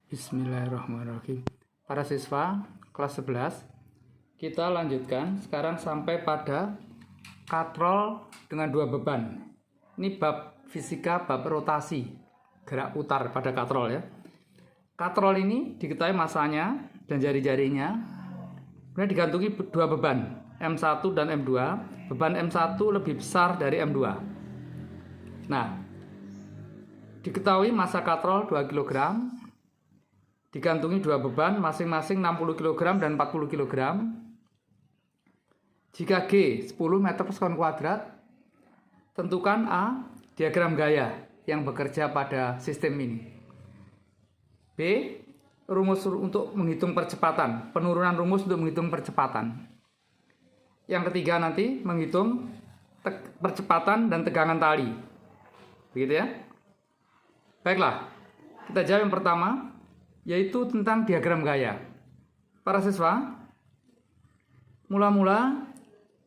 Bismillahirrahmanirrahim. Para siswa kelas 11, kita lanjutkan sekarang sampai pada katrol dengan dua beban. Ini bab fisika, bab rotasi, gerak putar pada katrol ya. Katrol ini diketahui masanya dan jari-jarinya. Kemudian digantungi dua beban, M1 dan M2. Beban M1 lebih besar dari M2. Nah, diketahui masa katrol 2 kg, digantungi dua beban masing-masing 60 kg dan 40 kg. Jika G 10 meter per sekon kuadrat, tentukan A, diagram gaya yang bekerja pada sistem ini. B, rumus untuk menghitung percepatan, penurunan rumus untuk menghitung percepatan. Yang ketiga nanti menghitung percepatan dan tegangan tali. Begitu ya. Baiklah, kita jawab yang pertama, yaitu tentang diagram gaya. Para siswa, mula-mula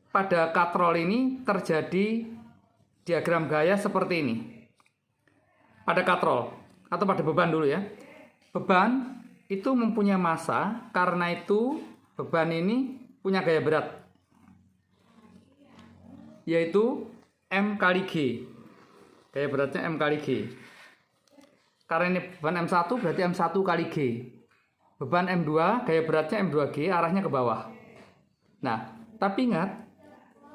pada katrol ini terjadi diagram gaya seperti ini. Pada katrol atau pada beban dulu ya. Beban itu mempunyai massa, karena itu beban ini punya gaya berat, yaitu M kali G. Gaya beratnya M kali G. Karena ini beban M1 berarti M1 kali G. Beban M2, gaya beratnya M2G, arahnya ke bawah. Nah, tapi ingat,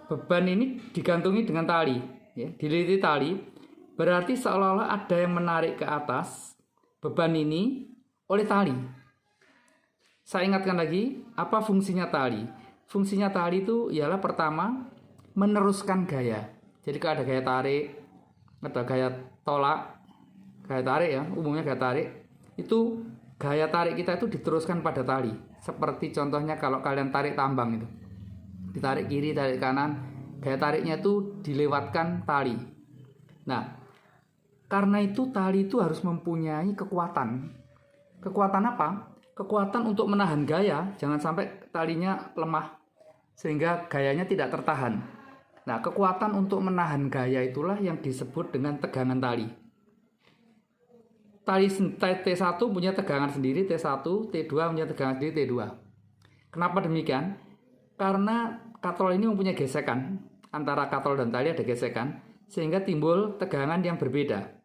beban ini digantungi dengan tali, ya, dililiti tali, berarti seolah-olah ada yang menarik ke atas beban ini oleh tali. Saya ingatkan lagi, apa fungsinya tali? Fungsinya tali itu ialah pertama, meneruskan gaya. Jadi kalau ada gaya tarik, ada gaya tolak, gaya tarik ya, umumnya gaya tarik, itu gaya tarik kita itu diteruskan pada tali. Seperti contohnya kalau kalian tarik tambang itu, ditarik kiri, tarik kanan, gaya tariknya itu dilewatkan tali. Nah, karena itu tali itu harus mempunyai kekuatan. Kekuatan apa? Kekuatan untuk menahan gaya, jangan sampai talinya lemah sehingga gayanya tidak tertahan. Nah, kekuatan untuk menahan gaya itulah yang disebut dengan tegangan tali. Tali T1 punya tegangan sendiri, T1, T2 punya tegangan sendiri, T2. Kenapa demikian? Karena katrol ini mempunyai gesekan. Antara katrol dan tali ada gesekan, sehingga timbul tegangan yang berbeda.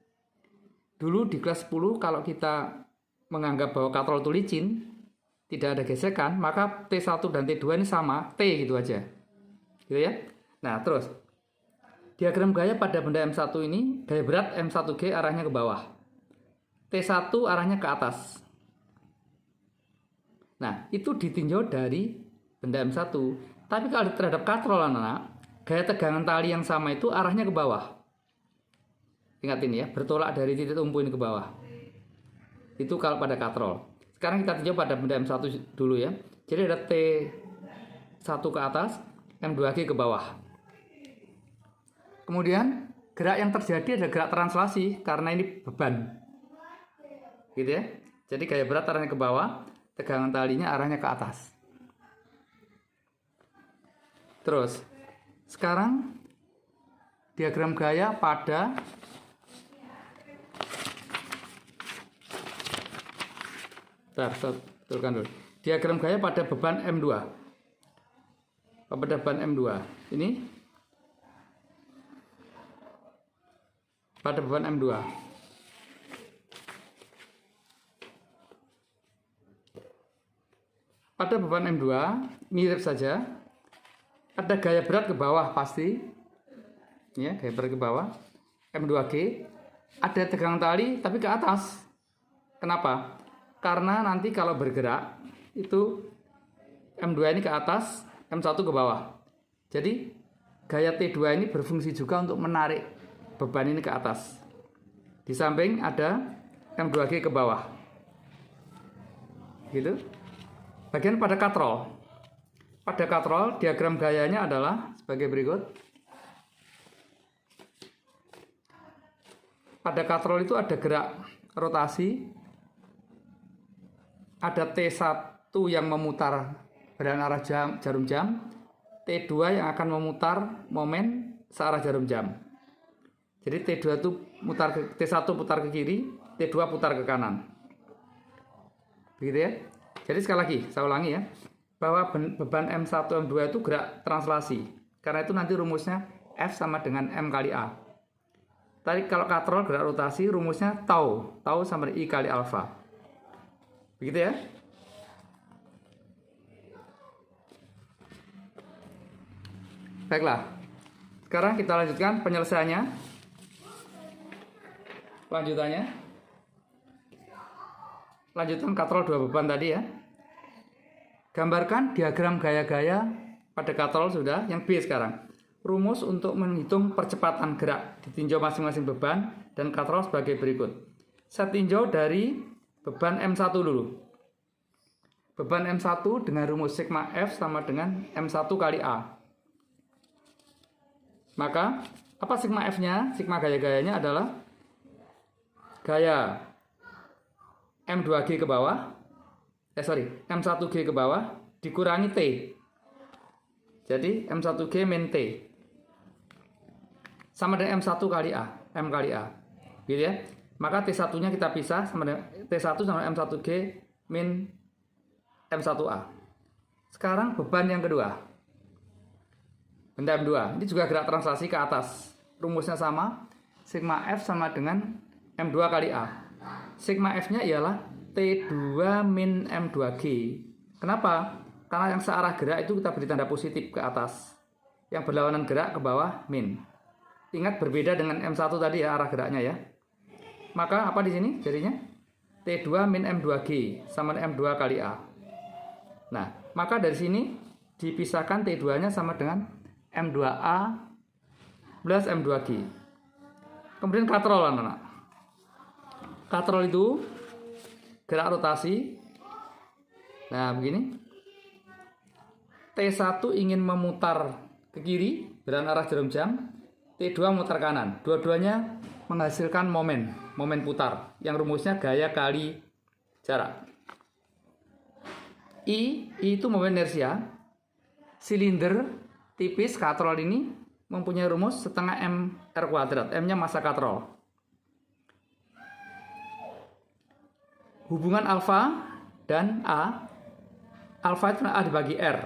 Dulu di kelas 10, kalau kita menganggap bahwa katrol itu licin, tidak ada gesekan, maka T1 dan T2 ini sama, T gitu aja. Gitu ya. Nah, terus diagram gaya pada benda M1 ini, gaya berat M1G arahnya ke bawah. T1 arahnya ke atas. Nah, itu ditinjau dari benda M1. Tapi kalau terhadap katrol anak-anak, gaya tegangan tali yang sama itu arahnya ke bawah. Ingat ini ya, bertolak dari titik tumpu ini ke bawah. Itu kalau pada katrol. Sekarang kita tinjau pada benda M1 dulu ya. Jadi ada T1 ke atas, M2G ke bawah. Kemudian gerak yang terjadi ada gerak translasi karena ini beban. Gitu ya. Jadi gaya berat arahnya ke bawah, tegangan talinya arahnya ke atas. Terus sekarang diagram gaya pada dulu. Diagram gaya pada beban M2. Pada beban M2. Ini pada beban M2. Pada beban M2 mirip saja. Ada gaya berat ke bawah pasti. Ya, gaya berat ke bawah. M2G. Ada tegangan tali tapi ke atas. Kenapa? Karena nanti kalau bergerak itu M2 ini ke atas, M1 ke bawah. Jadi gaya T2 ini berfungsi juga untuk menarik beban ini ke atas. Di samping ada M2G ke bawah. Gitu. Bagian pada katrol. Pada katrol diagram gayanya adalah sebagai berikut. Pada katrol itu ada gerak rotasi, ada T1 yang memutar berlawanan arah jarum jam, T2 yang akan memutar momen searah jarum jam. Jadi T2 itu T1 putar ke kiri, T2 putar ke kanan. Begitu ya. Jadi sekali lagi, saya ulangi ya. Bahwa beban M1, M2 itu gerak translasi. Karena itu nanti rumusnya F sama dengan M kali A. Tadi kalau katrol gerak rotasi, rumusnya tau. Tau sama dengan I kali alfa. Begitu ya. Baiklah. Sekarang kita lanjutkan penyelesaiannya. Lanjutan katrol 2 beban tadi ya. Gambarkan diagram gaya-gaya pada katrol sudah. Yang B sekarang. Rumus untuk menghitung percepatan gerak ditinjau masing-masing beban dan katrol sebagai berikut. Saya tinjau dari beban M1 dulu. Beban M1 dengan rumus sigma F sama dengan M1 kali A. Maka, apa sigma F-nya? Sigma gaya-gayanya adalah gaya M2G ke bawah, M1G ke bawah, dikurangi T. Jadi, M1G min T. Sama dengan M1 kali A, M kali A. Gitu ya. Maka T1-nya kita pisah, sama dengan T1 sama M1G min M1A. Sekarang beban yang kedua. Benda M2, ini juga gerak translasi ke atas. Rumusnya sama, sigma F sama dengan M2 kali A. Sigma F-nya ialah T2 min M2G. Kenapa? Karena yang searah gerak itu kita beri tanda positif ke atas. Yang berlawanan gerak ke bawah min. Ingat berbeda dengan M1 tadi ya, arah geraknya ya. Maka apa di sini jadinya? T2 min M2G sama dengan M2 kali A. Nah, maka dari sini dipisahkan T2-nya sama dengan M2A plus M2G. Kemudian katrol anak-anak. Katrol itu gerak rotasi. Nah, begini. T1 ingin memutar ke kiri berarti arah jarum jam. T2 memutar kanan. Dua-duanya menghasilkan momen putar yang rumusnya gaya kali jarak. I itu momen inersia. Silinder tipis katrol ini mempunyai rumus setengah M R kuadrat. M-nya massa katrol. Hubungan alfa dan A. Alfa itu A dibagi R.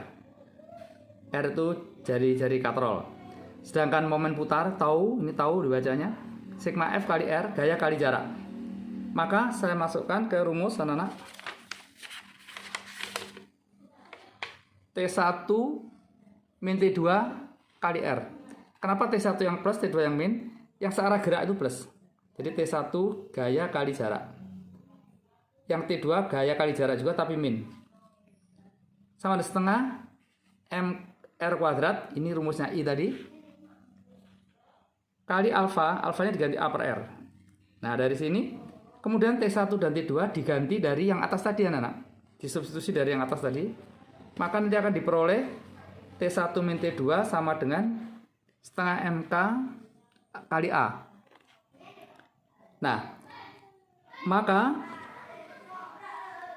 R itu jari-jari katrol. Sedangkan momen putar, tau, ini tau dibacanya. Sigma F kali R, gaya kali jarak. Maka saya masukkan ke rumus anak-anak. T1 min T2 kali R. Kenapa T1 yang plus, T2 yang min? Yang searah gerak itu plus. Jadi T1 gaya kali jarak. Yang T2 gaya kali jarak juga tapi min. Sama dengan setengah M R kuadrat. Ini rumusnya I tadi. Kali alfa. Alfanya diganti A per R. Nah dari sini. Kemudian T1 dan T2 diganti dari yang atas tadi anak-anak. Disubstitusi dari yang atas tadi. Maka nanti akan diperoleh T1 min T2 sama dengan setengah MK kali A. Nah, maka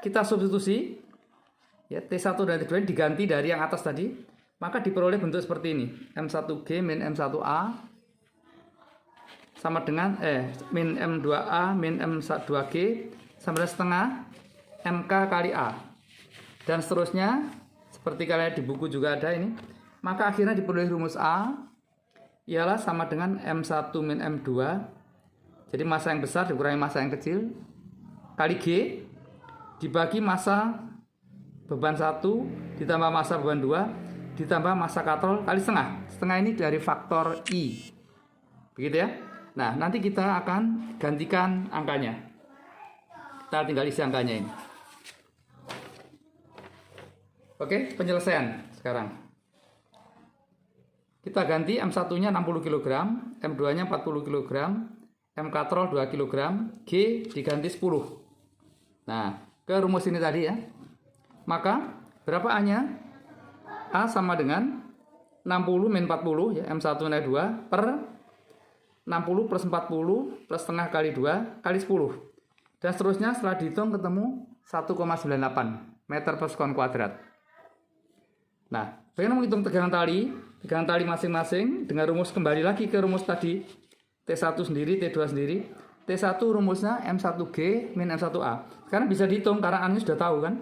kita substitusi ya, T1 dan T2 diganti dari yang atas tadi, maka diperoleh bentuk seperti ini. M1G min M1A sama dengan min M2A min M2G sama dengan setengah MK kali A. Dan seterusnya seperti kalian di buku juga ada ini. Maka akhirnya diperoleh rumus A ialah sama dengan M1 min M2. Jadi massa yang besar dikurangi massa yang kecil kali G dibagi massa beban 1 ditambah massa beban 2 ditambah massa katrol kali setengah. Setengah ini dari faktor I. Begitu ya. Nah, nanti kita akan gantikan angkanya. Kita tinggal isi angkanya ini. Oke, penyelesaian sekarang. Kita ganti M1-nya 60 kg, M2-nya 40 kg, M katrol 2 kg, G diganti 10. Nah, ke rumus ini tadi ya. Maka berapa A-nya? A sama dengan 60 min 40 ya, M1 min 2 per 60 plus 40 plus setengah kali 2 kali 10. Dan seterusnya setelah dihitung ketemu 1,98 meter per sekon kuadrat. Nah, bagaimana menghitung tegangan tali masing-masing dengan rumus kembali lagi ke rumus tadi. T1 sendiri, T2 sendiri. T1 rumusnya M1G min M1A. Sekarang bisa dihitung karena Anda sudah tahu kan.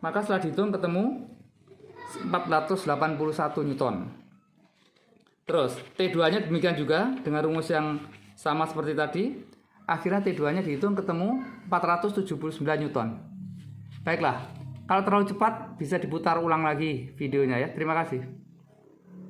Maka setelah dihitung ketemu 481 Newton. Terus T2-nya demikian juga dengan rumus yang sama seperti tadi. Akhirnya T2-nya dihitung ketemu 479 Newton. Baiklah, kalau terlalu cepat bisa diputar ulang lagi videonya ya. Terima kasih.